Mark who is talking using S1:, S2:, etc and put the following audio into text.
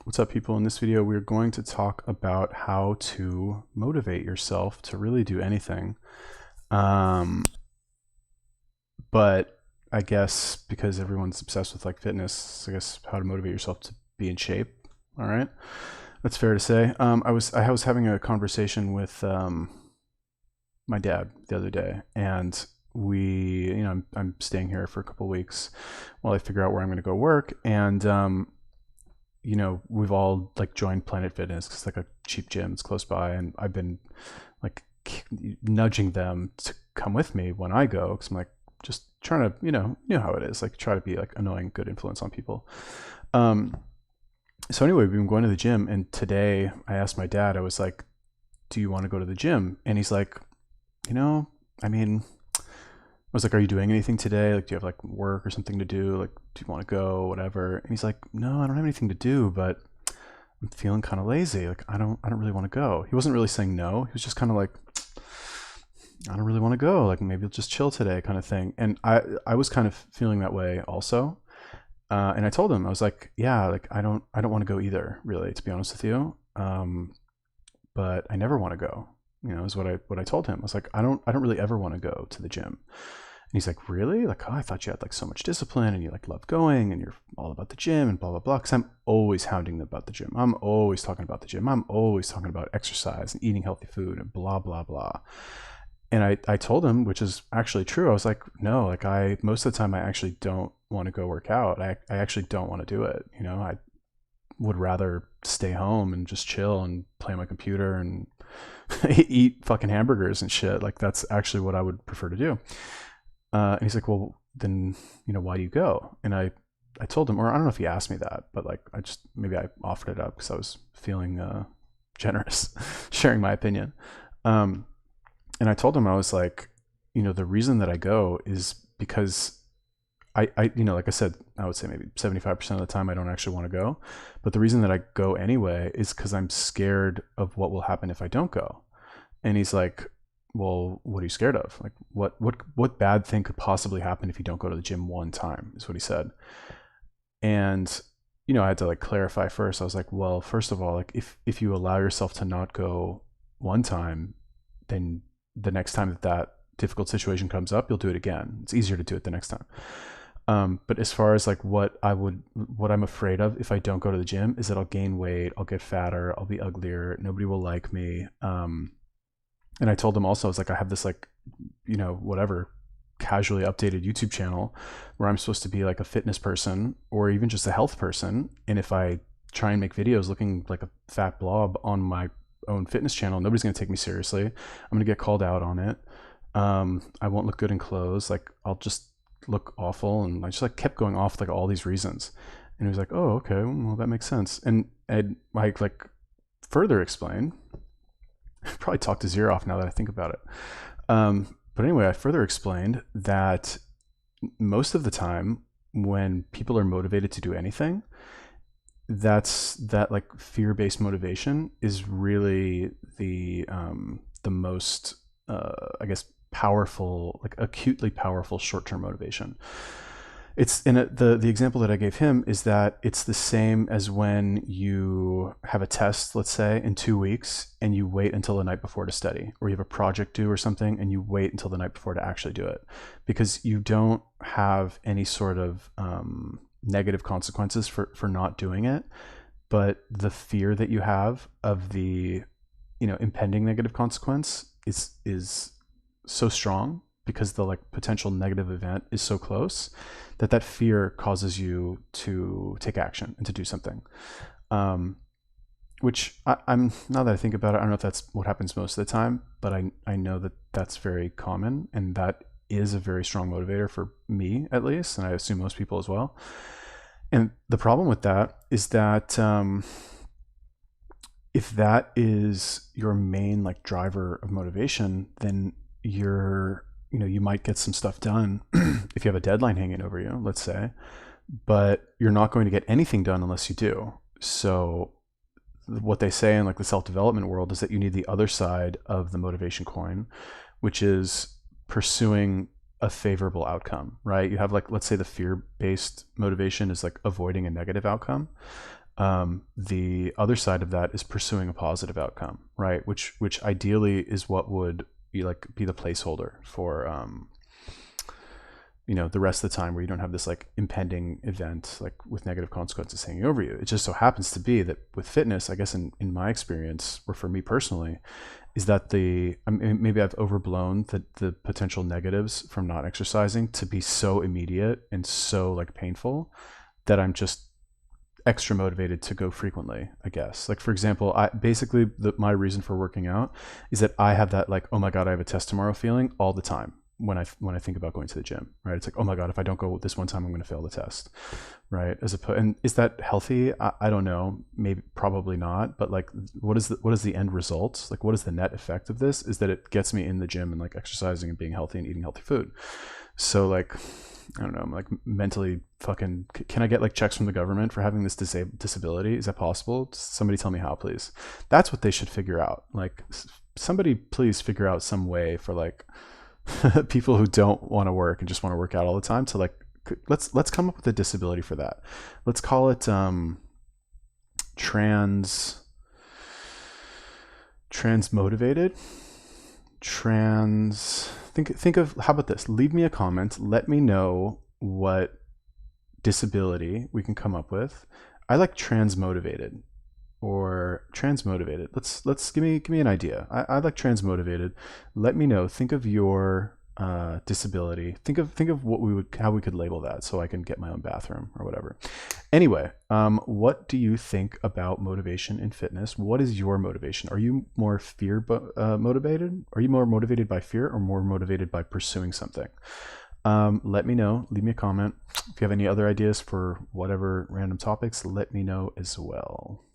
S1: What's up, people? In this video, we're going to talk about how to motivate yourself to really do anything. Um, but I guess because everyone's obsessed with like fitness, I guess how to motivate yourself to be in shape. All right, that's fair to say. I was having a conversation with my dad the other day, and I'm staying here for a couple of weeks while I figure out where I'm going to go work, and we've all like joined Planet Fitness because it's like a cheap gym. It's close by, and I've been like nudging them to come with me when I go because I'm like just trying to, you know how it is, like try to be like annoying, good influence on people. Um, so anyway, we've been going to the gym, and today I asked my dad. I was like, "Do you want to go to the gym?" And he's like, "You know, I mean." I was like, "Are you doing anything today? Like, do you have like work or something to do? Like, do you want to go, whatever?" And he's like, "No, I don't have anything to do, but I'm feeling kind of lazy. Like, I don't really want to go." He wasn't really saying no. He was just kind of like, "I don't really want to go. Like, maybe I'll just chill today," kind of thing. And I was kind of feeling that way also. And I told him, I was like, "Yeah, like I don't want to go either, really, to be honest with you. But I never want to go." Is what I told him. I was like, I don't really ever want to go to the gym. And he's like, "Really? Like, oh, I thought you had like so much discipline and you like love going and you're all about the gym and blah blah blah." Because I'm always hounding them about the gym. I'm always talking about the gym. I'm always talking about exercise and eating healthy food and blah blah blah. And I told him, which is actually true. I was like, "No, like I most of the time I actually don't want to go work out. I actually don't want to do it. I would rather stay home and just chill and play on my computer and eat fucking hamburgers and shit. Like that's actually what I would prefer to do." And he's like, "Well, then, why do you go?" And I told him, or I don't know if he asked me that, but like, maybe I offered it up because I was feeling generous, sharing my opinion. Um, and I told him, I was like, the reason that I go is because like I said, I would say maybe 75% of the time I don't actually want to go. But the reason that I go anyway is because I'm scared of what will happen if I don't go. And he's like, "Well, what are you scared of? Like, what bad thing could possibly happen if you don't go to the gym one time?" Is what he said. And I had to like clarify first. I was like, "Well, first of all, like if you allow yourself to not go one time, then the next time that difficult situation comes up, you'll do it again. It's easier to do it the next time." But as far as like what I'm afraid of if I don't go to the gym is that I'll gain weight, I'll get fatter, I'll be uglier, nobody will like me. And I told him also, I was like, I have this like, whatever, casually updated YouTube channel where I'm supposed to be like a fitness person or even just a health person. And if I try and make videos looking like a fat blob on my own fitness channel, nobody's going to take me seriously. I'm going to get called out on it. I won't look good in clothes. Like I'll just look awful. And I just like kept going off like all these reasons. And he was like, "Oh, okay, well that makes sense." And I like further explained, probably talked his ear off now that I think about it. But anyway, I further explained that most of the time when people are motivated to do anything, that like fear-based motivation is really the most I guess powerful, like acutely powerful short-term motivation. It's in the example that I gave him is that it's the same as when you have a test, let's say in 2 weeks, and you wait until the night before to study, or you have a project due or something and you wait until the night before to actually do it, because you don't have any sort of negative consequences for not doing it, but the fear that you have of the impending negative consequence is so strong because the like potential negative event is so close that fear causes you to take action and to do something. Which I'm now that I think about it, I don't know if that's what happens most of the time, but I know that that's very common, and that is a very strong motivator for me at least, and I assume most people as well. And the problem with that is that if that is your main like driver of motivation, then you might get some stuff done if you have a deadline hanging over you, let's say, but you're not going to get anything done unless you do. So what they say in like the self-development world is that you need the other side of the motivation coin, which is pursuing a favorable outcome, right? You have like, let's say the fear-based motivation is like avoiding a negative outcome. The other side of that is pursuing a positive outcome, right? Which ideally is what would be the placeholder for the rest of the time, where you don't have this like impending event like with negative consequences hanging over you. It just so happens to be that with fitness, I guess in my experience, or for me personally, is that maybe I've overblown the potential negatives from not exercising to be so immediate and so like painful that I'm just extra motivated to go frequently, I guess. Like, for example, my reason for working out is that I have that like, oh my God, I have a test tomorrow feeling all the time when I think about going to the gym, right? It's like, oh my God, if I don't go this one time, I'm going to fail the test, right? And is that healthy? I don't know, maybe, probably not. But like, what is the end result? Like, what is the net effect of this? Is that it gets me in the gym and like exercising and being healthy and eating healthy food. So like, I don't know, I'm like mentally fucking, can I get like checks from the government for having this disability? Is that possible? Somebody tell me how, please. That's what they should figure out. Like, somebody please figure out some way for like people who don't want to work and just want to work out all the time to like, let's come up with a disability for that. Let's call it trans motivated. Think of, how about this? Leave me a comment. Let me know what disability we can come up with. I like trans motivated or trans motivated. Let's give me an idea. I like trans motivated. Let me know. Think of your disability. Think of how we could label that so I can get my own bathroom or whatever. Anyway, what do you think about motivation in fitness? What is your motivation? Are you more fear motivated? Are you more motivated by fear or more motivated by pursuing something? Let me know. Leave me a comment. If you have any other ideas for whatever random topics, let me know as well.